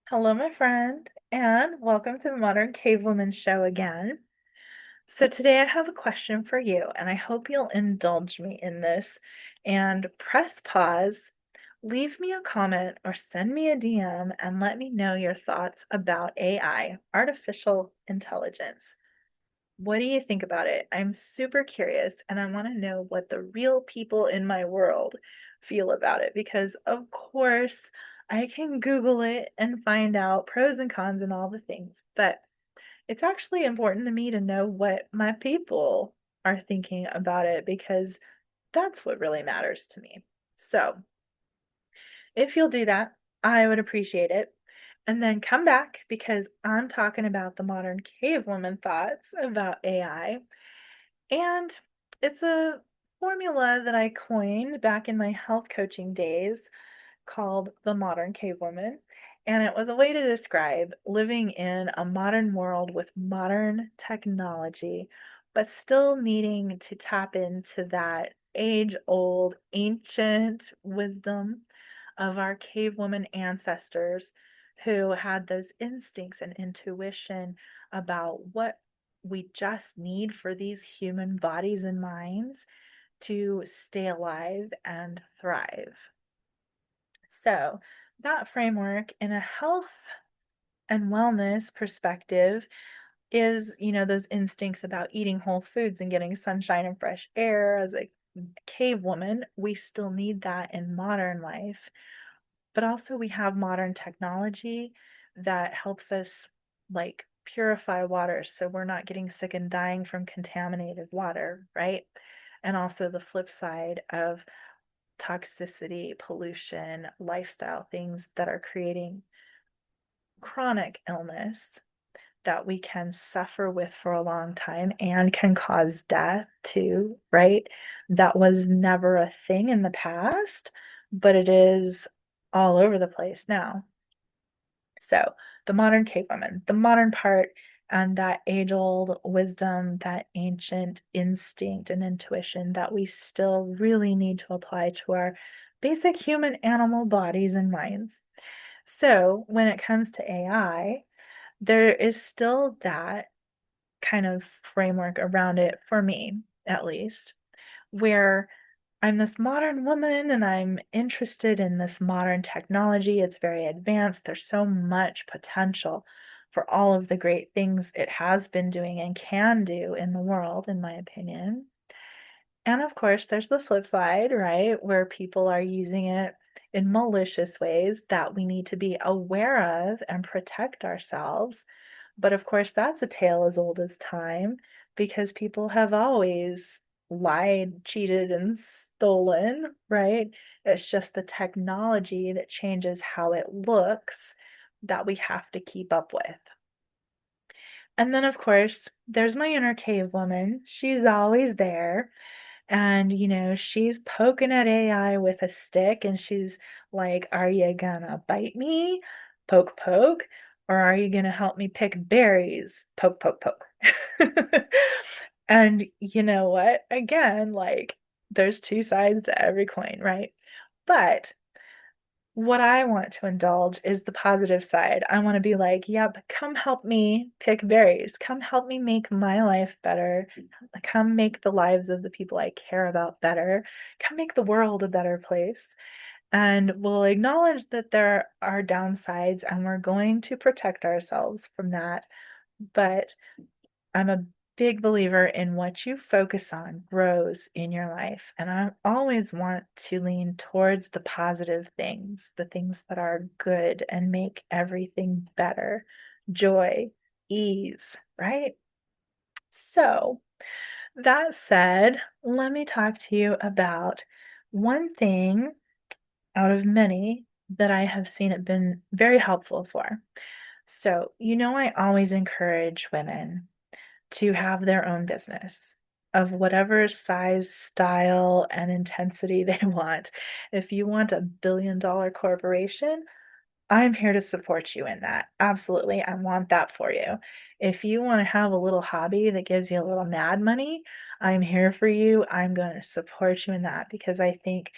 Hello, my friend, and welcome to the Modern Cavewoman show again. So, today I have a question for you, and I hope you'll indulge me in this and press pause, leave me a comment, or send me a DM and let me know your thoughts about AI, artificial intelligence. What do you think about it? I'm super curious, and I want to know what the real people in my world feel about it because, of course, I can Google it and find out pros and cons and all the things, but it's actually important to me to know what my people are thinking about it because that's what really matters to me. So, if you'll do that, I would appreciate it. And then come back because I'm talking about the modern cavewoman thoughts about AI. And it's a formula that I coined back in my health coaching days called the Modern Cavewoman. And it was a way to describe living in a modern world with modern technology, but still needing to tap into that age old, ancient wisdom of our cavewoman ancestors who had those instincts and intuition about what we just need for these human bodies and minds to stay alive and thrive. So, that framework in a health and wellness perspective is, those instincts about eating whole foods and getting sunshine and fresh air. As a cave woman, we still need that in modern life. But also, we have modern technology that helps us like purify water so we're not getting sick and dying from contaminated water, right? And also, the flip side of toxicity, pollution, lifestyle things that are creating chronic illness that we can suffer with for a long time and can cause death too, right? That was never a thing in the past, but it is all over the place now. So, the modern cave woman, the modern part, and that age old wisdom, that ancient instinct and intuition that we still really need to apply to our basic human animal bodies and minds. So, when it comes to AI, there is still that kind of framework around it for me, at least, where I'm this modern woman and I'm interested in this modern technology. It's very advanced. There's so much potential for all of the great things it has been doing and can do in the world, in my opinion. And of course, there's the flip side, right? Where people are using it in malicious ways that we need to be aware of and protect ourselves. But of course, that's a tale as old as time because people have always lied, cheated, and stolen, right? It's just the technology that changes how it looks that we have to keep up with. And then, of course, there's my inner cave woman. She's always there. And, she's poking at AI with a stick and she's like, are you gonna bite me? Poke, poke. Or are you gonna help me pick berries? Poke, poke, poke. And you know what? Again, like, there's two sides to every coin, right? But what I want to indulge is the positive side. I want to be like, yep, come help me pick berries. Come help me make my life better. Come make the lives of the people I care about better. Come make the world a better place. And we'll acknowledge that there are downsides and we're going to protect ourselves from that. But I'm a big believer in what you focus on grows in your life. And I always want to lean towards the positive things, the things that are good and make everything better. Joy, ease, right? So, that said, let me talk to you about one thing out of many that I have seen it been very helpful for. So, I always encourage women to have their own business of whatever size, style, and intensity they want. If you want a billion-dollar corporation, I'm here to support you in that. Absolutely, I want that for you. If you want to have a little hobby that gives you a little mad money, I'm here for you. I'm going to support you in that because I think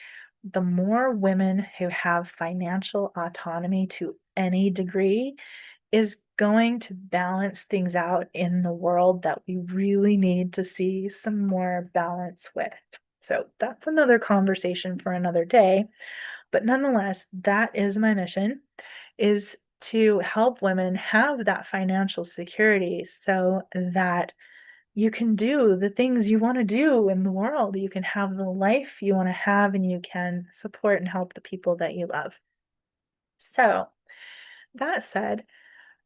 the more women who have financial autonomy to any degree is going to balance things out in the world that we really need to see some more balance with. So that's another conversation for another day. But nonetheless, that is my mission, is to help women have that financial security so that you can do the things you want to do in the world. You can have the life you want to have, and you can support and help the people that you love. So, that said,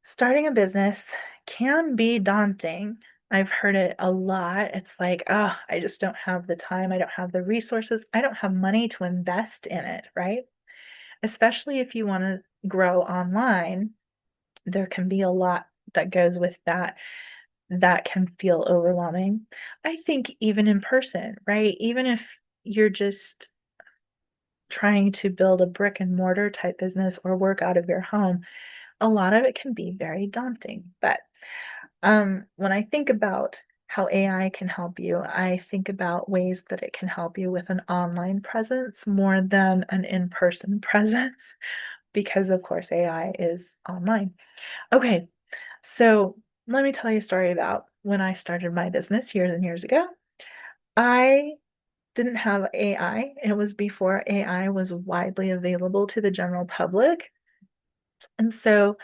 starting a business can be daunting. I've heard it a lot. It's like, oh, I just don't have the time. I don't have the resources. I don't have money to invest in it, right? Especially if you want to grow online, there can be a lot that goes with that that can feel overwhelming. I think even in person, right? Even if you're just trying to build a brick and mortar type business or work out of your home, a lot of it can be very daunting. But when I think about how AI can help you, I think about ways that it can help you with an online presence more than an in-person presence, because of course AI is online. Okay, so let me tell you a story about when I started my business years and years ago. I didn't have AI. It was before AI was widely available to the general public. And so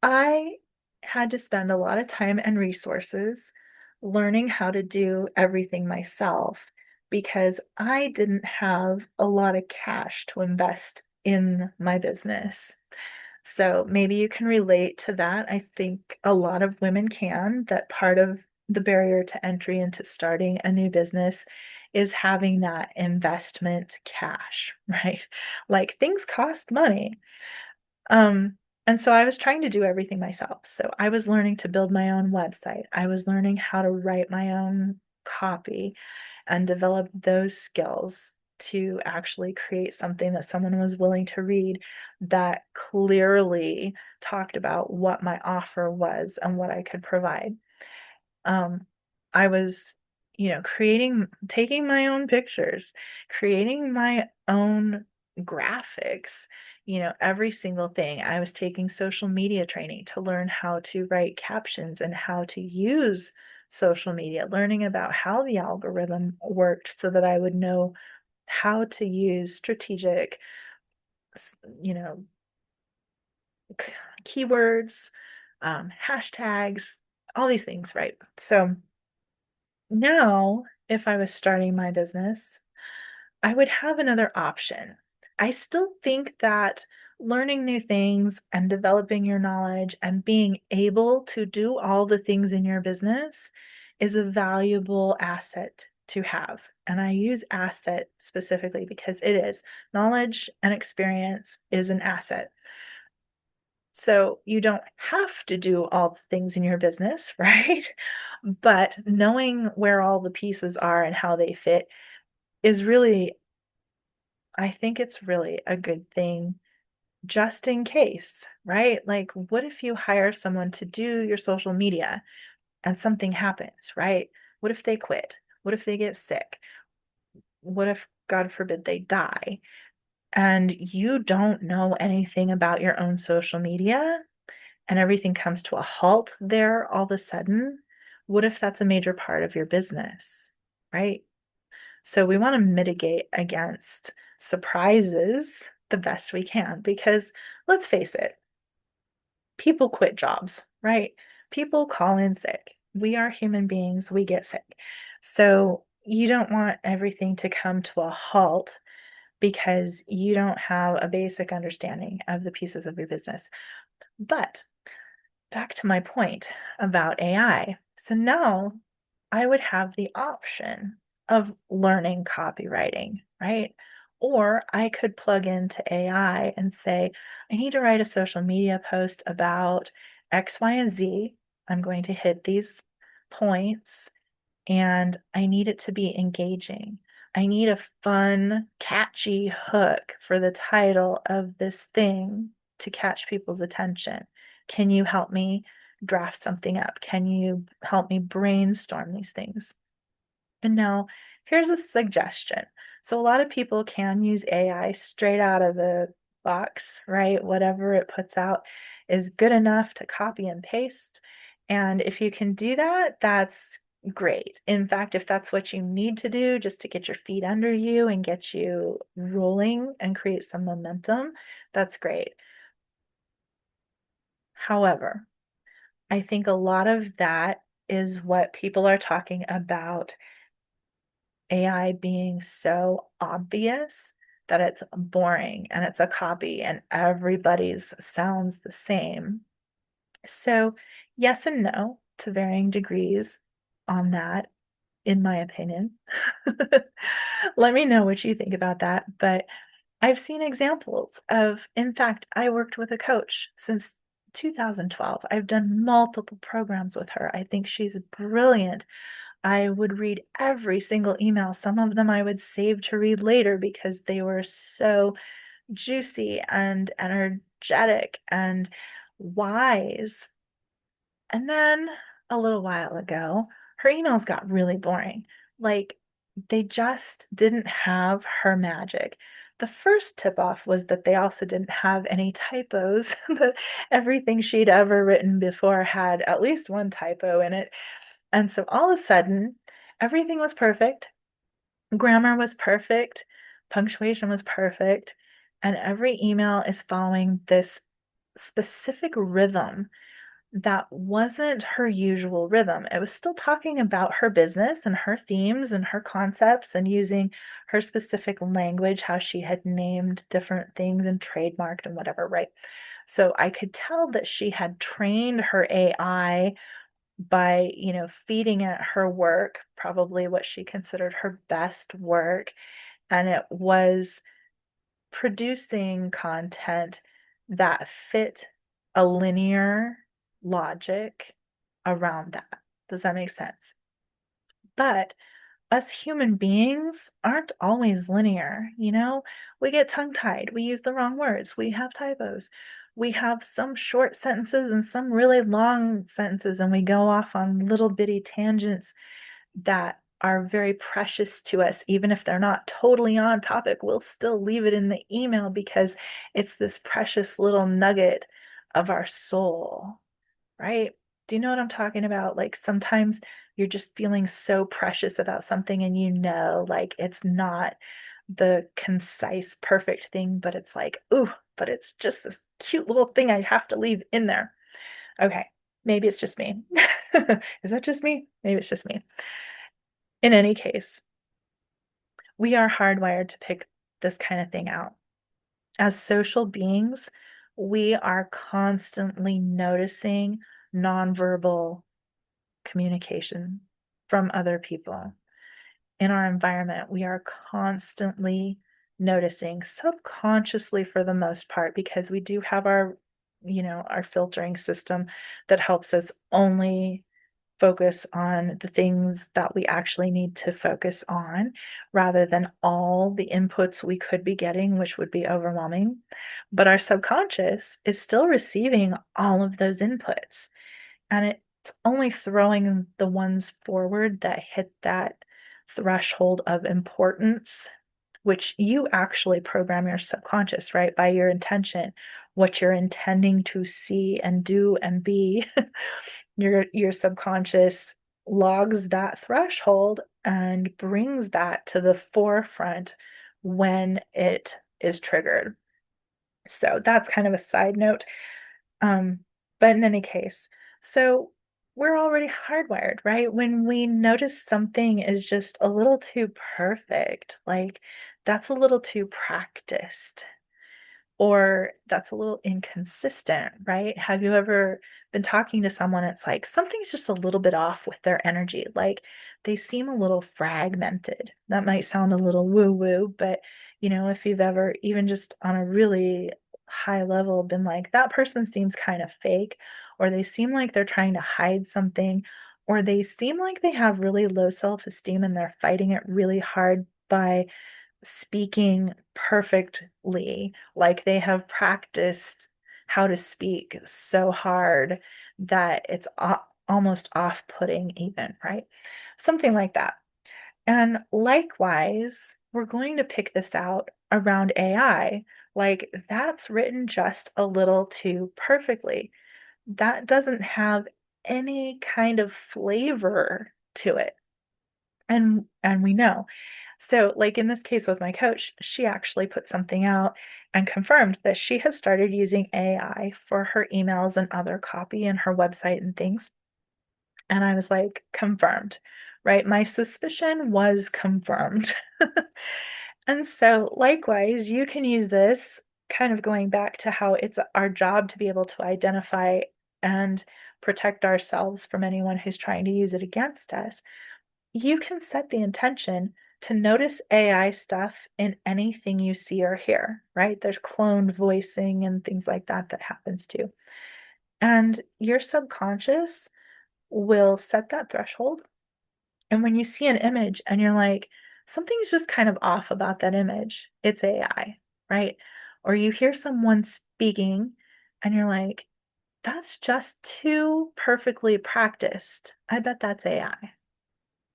I had to spend a lot of time and resources learning how to do everything myself because I didn't have a lot of cash to invest in my business. So maybe you can relate to that. I think a lot of women can, that part of the barrier to entry into starting a new business is having that investment cash, right? Like things cost money. Um, and so I was trying to do everything myself. So I was learning to build my own website. I was learning how to write my own copy and develop those skills to actually create something that someone was willing to read that clearly talked about what my offer was and what I could provide. Um, I was, taking my own pictures, creating my own graphics, every single thing. I was taking social media training to learn how to write captions and how to use social media, learning about how the algorithm worked so that I would know how to use strategic, s- you know, keywords, hashtags, all these things, right? So, now, if I was starting my business, I would have another option. I still think that learning new things and developing your knowledge and being able to do all the things in your business is a valuable asset to have. And I use asset specifically because it is. Knowledge and experience is an asset. So you don't have to do all the things in your business, right? But knowing where all the pieces are and how they fit is really, I think it's really a good thing just in case, right? Like, what if you hire someone to do your social media and something happens, right? What if they quit? What if they get sick? What if, God forbid, they die? And you don't know anything about your own social media? And everything comes to a halt there all of a sudden, what if that's a major part of your business, right? So we want to mitigate against surprises the best we can because let's face it, people quit jobs, right? People call in sick. We are human beings, we get sick. So you don't want everything to come to a halt because you don't have a basic understanding of the pieces of your business. But back to my point about AI. So now I would have the option of learning copywriting, right? Or I could plug into AI and say, I need to write a social media post about X, Y, and Z. I'm going to hit these points and I need it to be engaging. I need a fun, catchy hook for the title of this thing to catch people's attention. Can you help me draft something up? Can you help me brainstorm these things? And now, here's a suggestion. So, a lot of people can use AI straight out of the box, right? Whatever it puts out is good enough to copy and paste. And if you can do that, that's great. In fact, if that's what you need to do just to get your feet under you and get you rolling and create some momentum, that's great. However, I think a lot of that is what people are talking about AI being so obvious that it's boring and it's a copy and everybody's sounds the same. So, yes and no to varying degrees on that, in my opinion. Let me know what you think about that. But I've seen examples of, in fact, I worked with a coach since 2012. I've done multiple programs with her. I think she's brilliant. I would read every single email. Some of them I would save to read later because they were so juicy and energetic and wise. And then a little while ago, her emails got really boring. Like they just didn't have her magic. The first tip off was that they also didn't have any typos. That everything she'd ever written before had at least one typo in it. And so all of a sudden, everything was perfect. Grammar was perfect. Punctuation was perfect. And every email is following this specific rhythm that wasn't her usual rhythm. It was still talking about her business and her themes and her concepts and using her specific language, how she had named different things and trademarked and whatever, right? So I could tell that she had trained her AI by, feeding it her work, probably what she considered her best work, and it was producing content that fit a linear logic around that. Does that make sense? But us human beings aren't always linear, We get tongue-tied, we use the wrong words, we have typos. We have some short sentences and some really long sentences, and we go off on little bitty tangents that are very precious to us. Even if they're not totally on topic, we'll still leave it in the email because it's this precious little nugget of our soul, right? Do you know what I'm talking about? Like sometimes you're just feeling so precious about something and like it's not the concise, perfect thing, but it's like, ooh, but it's just this cute little thing I have to leave in there. Okay, maybe it's just me. Is that just me? Maybe it's just me. In any case, we are hardwired to pick this kind of thing out. As social beings, we are constantly noticing nonverbal communication from other people. In our environment, we are constantly noticing, subconsciously for the most part, because we do have our filtering system that helps us only focus on the things that we actually need to focus on rather than all the inputs we could be getting, which would be overwhelming. But our subconscious is still receiving all of those inputs, and it's only throwing the ones forward that hit that threshold of importance, which you actually program your subconscious, right? By your intention, what you're intending to see and do and be. Your subconscious logs that threshold and brings that to the forefront when it is triggered. So that's kind of a side note. Um, but in any case, so we're already hardwired, right? When we notice something is just a little too perfect, like that's a little too practiced, or that's a little inconsistent, right? Have you ever been talking to someone? It's like something's just a little bit off with their energy. Like they seem a little fragmented. That might sound a little woo woo, but if you've ever, even just on a really high level, been like, that person seems kind of fake, or they seem like they're trying to hide something, or they seem like they have really low self esteem and they're fighting it really hard by speaking perfectly, like they have practiced how to speak so hard that it's almost off-putting even, right? Something like that. And likewise, we're going to pick this out around AI, Like, that's written just a little too perfectly. That doesn't have any kind of flavor to it. And we know. So, like in this case with my coach, she actually put something out and confirmed that she has started using AI for her emails and other copy and her website and things. And I was like, confirmed, right? My suspicion was confirmed. And so, likewise, you can use this kind of going back to how it's our job to be able to identify and protect ourselves from anyone who's trying to use it against us. You can set the intention to notice AI stuff in anything you see or hear, right? There's cloned voicing and things like that that happens too. And your subconscious will set that threshold. And when you see an image and you're like, something's just kind of off about that image, it's AI, right? Or you hear someone speaking and you're like, that's just too perfectly practiced. I bet that's AI.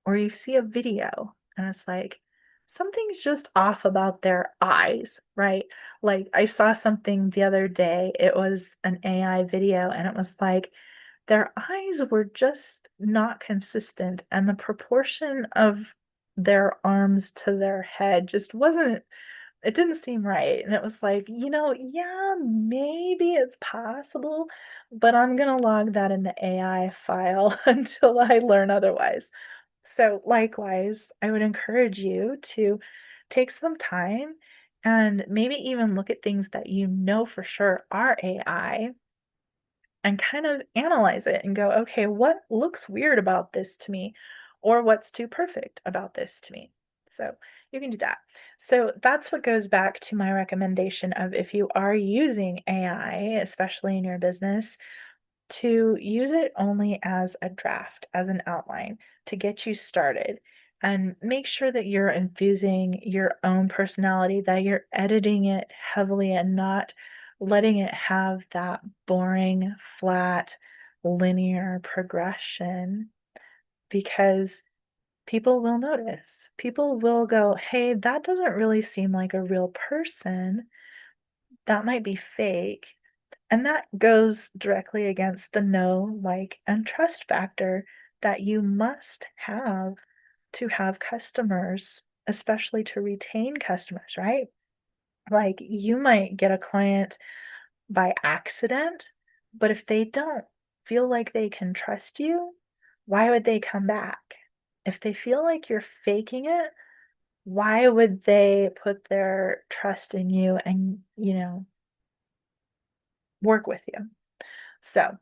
Or you see a video and it's like, something's just off about their eyes, right? Like I saw something the other day, it was an AI video, and it was like their eyes were just not consistent, and the proportion of their arms to their head just wasn't, it didn't seem right. And it was like, yeah, maybe it's possible, but I'm gonna log that in the AI file until I learn otherwise. So, likewise, I would encourage you to take some time and maybe even look at things that you know for sure are AI and kind of analyze it and go, okay, what looks weird about this to me? Or what's too perfect about this to me? So, you can do that. So, that's what goes back to my recommendation of if you are using AI, especially in your business, to use it only as a draft, as an outline to get you started. And make sure that you're infusing your own personality, that you're editing it heavily and not letting it have that boring, flat, linear progression, because people will notice. People will go, hey, that doesn't really seem like a real person. That might be fake. And that goes directly against the know, like, and trust factor that you must have to have customers, especially to retain customers, right? Like, you might get a client by accident, but if they don't feel like they can trust you, why would they come back? If they feel like you're faking it, why would they put their trust in you and, work with you? So,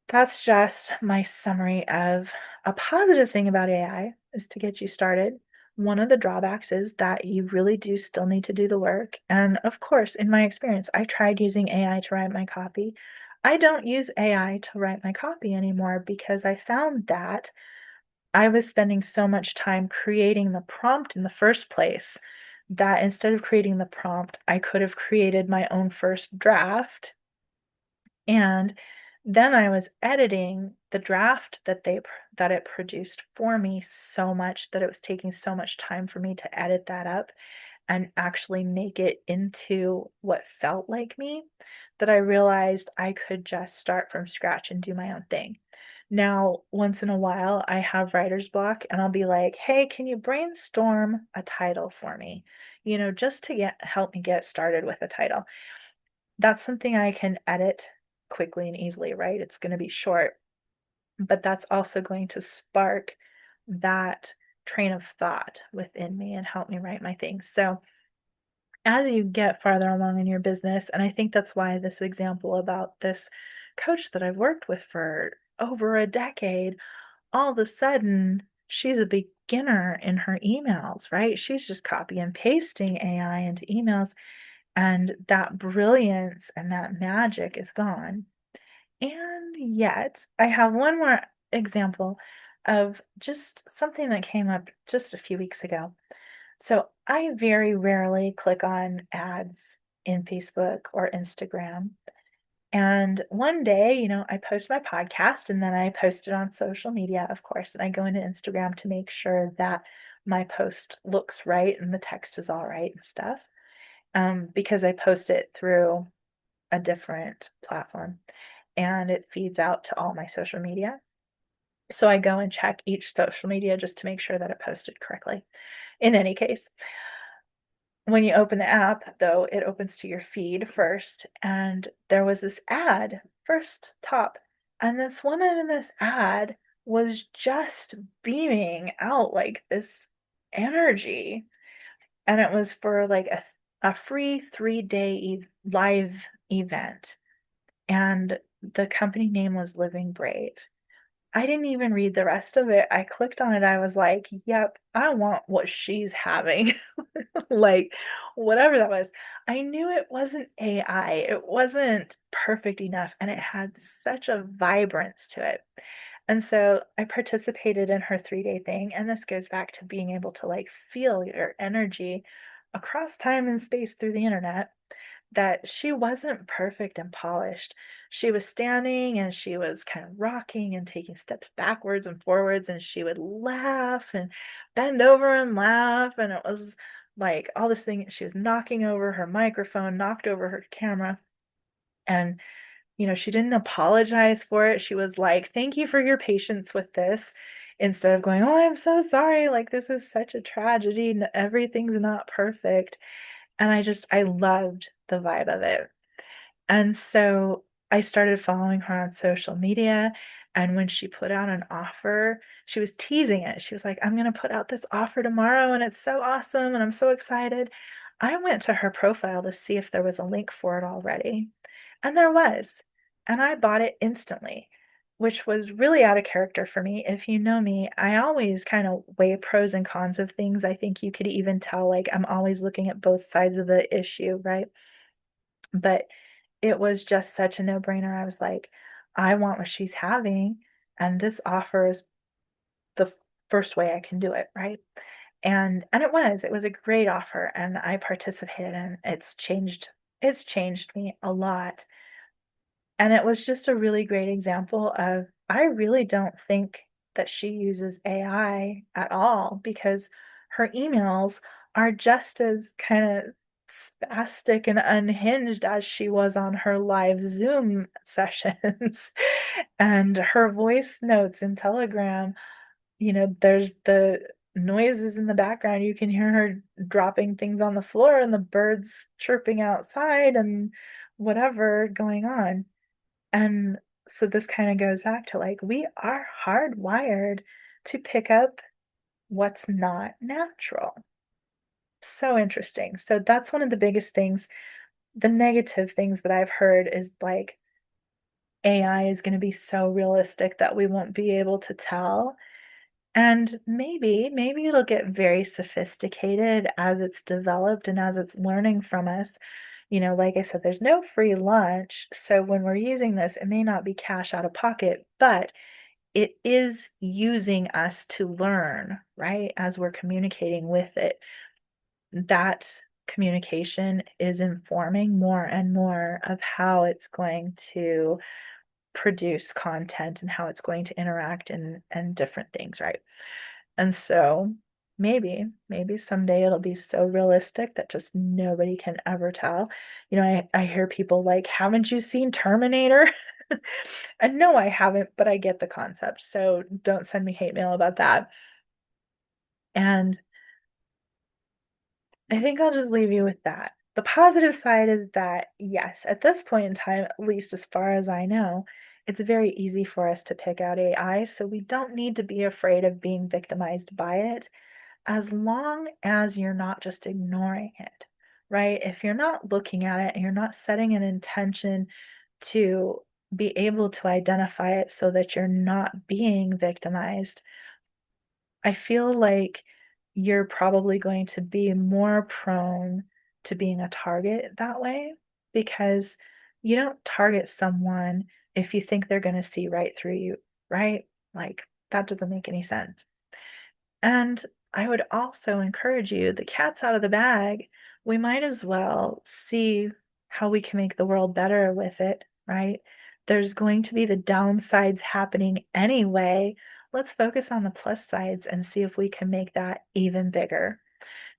that's just my summary of a positive thing about AI is to get you started. One of the drawbacks is that you really do still need to do the work. And of course, in my experience, I tried using AI to write my copy. I don't use AI to write my copy anymore because I found that I was spending so much time creating the prompt in the first place that instead of creating the prompt, I could have created my own first draft, and then I was editing the draft that it produced for me so much that it was taking so much time for me to edit that up and actually make it into what felt like me, that I realized I could just start from scratch and do my own thing. Now, once in a while, I have writer's block and I'll be like, "Hey, can you brainstorm a title for me?" Just to help me get started with a title. That's something I can edit quickly and easily, right? It's going to be short, but that's also going to spark that train of thought within me and help me write my things. So, as you get farther along in your business, and I think that's why this example about this coach that I've worked with for over a decade, all of a sudden she's a beginner in her emails, right? She's just copy and pasting AI into emails, and that brilliance and that magic is gone. And yet, I have one more example of just something that came up just a few weeks ago. So, I very rarely click on ads in Facebook or Instagram. And one day, I post my podcast and then I post it on social media, of course. And I go into Instagram to make sure that my post looks right and the text is all right and stuff. because I post it through a different platform and it feeds out to all my social media. So I go and check each social media just to make sure that it posted correctly. In any case, when you open the app, though, it opens to your feed first, and there was this ad, first top, and this woman in this ad was just beaming out like this energy, and it was for like a free 3-day live event, and the company name was Living Brave. I didn't even read the rest of it. I clicked on it. I was like, yep, I want what she's having. Like, whatever that was. I knew it wasn't AI. It wasn't perfect enough, and it had such a vibrance to it. And so I participated in her 3-day thing, and this goes back to being able to like feel your energy across time and space through the internet, that she wasn't perfect and polished. She was standing and she was kind of rocking and taking steps backwards and forwards, and she would laugh and bend over and laugh. And it was like all this thing. She was knocking over her microphone, knocked over her camera. And, she didn't apologize for it. She was like, thank you for your patience with this. Instead of going, oh, I'm so sorry. Like, this is such a tragedy. Everything's not perfect. And I loved the vibe of it. And so I started following her on social media. And when she put out an offer, she was teasing it. She was like, I'm going to put out this offer tomorrow, and it's so awesome. And I'm so excited. I went to her profile to see if there was a link for it already. And there was. And I bought it instantly, which was really out of character for me. If you know me, I always kind of weigh pros and cons of things. I think you could even tell, like, I'm always looking at both sides of the issue, right? But it was just such a no-brainer. I was like, I want what she's having, and this offers the first way I can do it, right? And it was a great offer, and I participated, and it's changed me a lot. And it was just a really great example of, I really don't think that she uses AI at all, because her emails are just as kind of spastic and unhinged as she was on her live Zoom sessions. And her voice notes in Telegram, there's the noises in the background. You can hear her dropping things on the floor and the birds chirping outside and whatever going on. And so this kind of goes back to, like, we are hardwired to pick up what's not natural. So interesting. So that's one of the biggest things. The negative things that I've heard is like AI is going to be so realistic that we won't be able to tell. And maybe it'll get very sophisticated as it's developed and as it's learning from us. Like I said, there's no free lunch. So when we're using this, it may not be cash out of pocket, but it is using us to learn, right? As we're communicating with it, that communication is informing more and more of how it's going to produce content and how it's going to interact and different things, right? And so maybe someday it'll be so realistic that just nobody can ever tell. I hear people like, haven't you seen Terminator? And no, I haven't, but I get the concept. So don't send me hate mail about that. And I think I'll just leave you with that. The positive side is that, yes, at this point in time, at least as far as I know, it's very easy for us to pick out AI, so we don't need to be afraid of being victimized by it, as long as you're not just ignoring it, right? If you're not looking at it and you're not setting an intention to be able to identify it so that you're not being victimized, I feel like you're probably going to be more prone to being a target that way, because you don't target someone if you think they're going to see right through you, right? Like, that doesn't make any sense. And I would also encourage you, the cat's out of the bag. We might as well see how we can make the world better with it, right? There's going to be the downsides happening anyway. Let's focus on the plus sides and see if we can make that even bigger.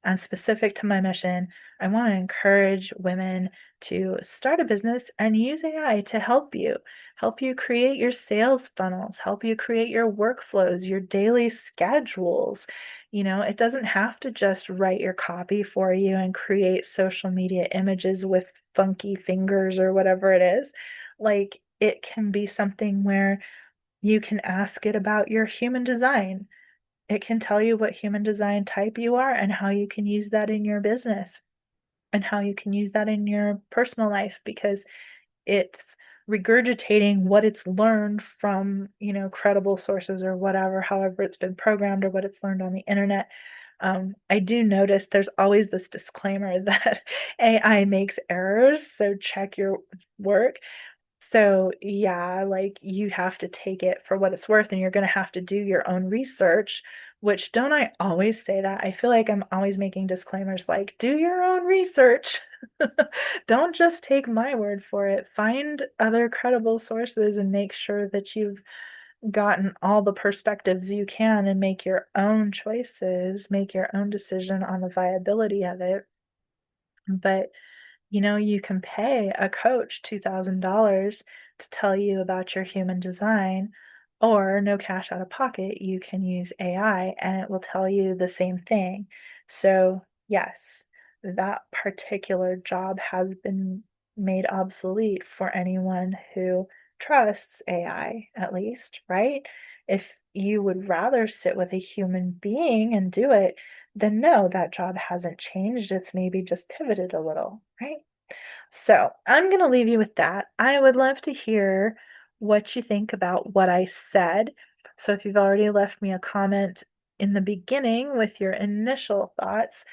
and specific to my mission. I want to encourage women to start a business and use AI to help you create your sales funnels, help you create your workflows, your daily schedules. It doesn't have to just write your copy for you and create social media images with funky fingers or whatever it is. Like, it can be something where you can ask it about your human design. It can tell you what human design type you are and how you can use that in your business and how you can use that in your personal life, because it's regurgitating what it's learned from, credible sources or whatever, however it's been programmed or what it's learned on the internet. I do notice there's always this disclaimer that AI makes errors, so check your work. So, yeah, like, you have to take it for what it's worth and you're going to have to do your own research, which don't I always say that? I feel like I'm always making disclaimers like, do your own research. Don't just take my word for it. Find other credible sources and make sure that you've gotten all the perspectives you can and make your own choices, make your own decision on the viability of it. But you can pay a coach $2,000 to tell you about your human design, or no cash out of pocket, you can use AI and it will tell you the same thing. So, yes, that particular job has been made obsolete for anyone who trusts AI, at least, right? If you would rather sit with a human being and do it, then no, that job hasn't changed. It's maybe just pivoted a little, right? So I'm going to leave you with that. I would love to hear what you think about what I said. So if you've already left me a comment in the beginning with your initial thoughts,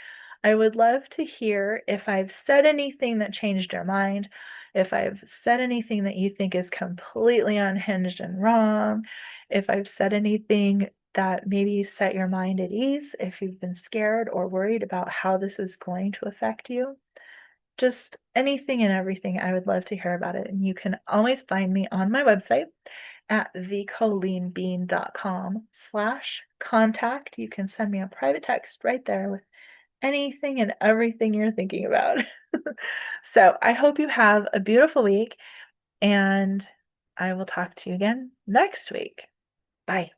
I would love to hear if I've said anything that changed your mind, if I've said anything that you think is completely unhinged and wrong, if I've said anything that maybe set your mind at ease, if you've been scared or worried about how this is going to affect you. Just anything and everything. I would love to hear about it. And you can always find me on my website at thecolleenbean.com/contact. You can send me a private text right there with anything and everything you're thinking about. So I hope you have a beautiful week, and I will talk to you again next week. Bye.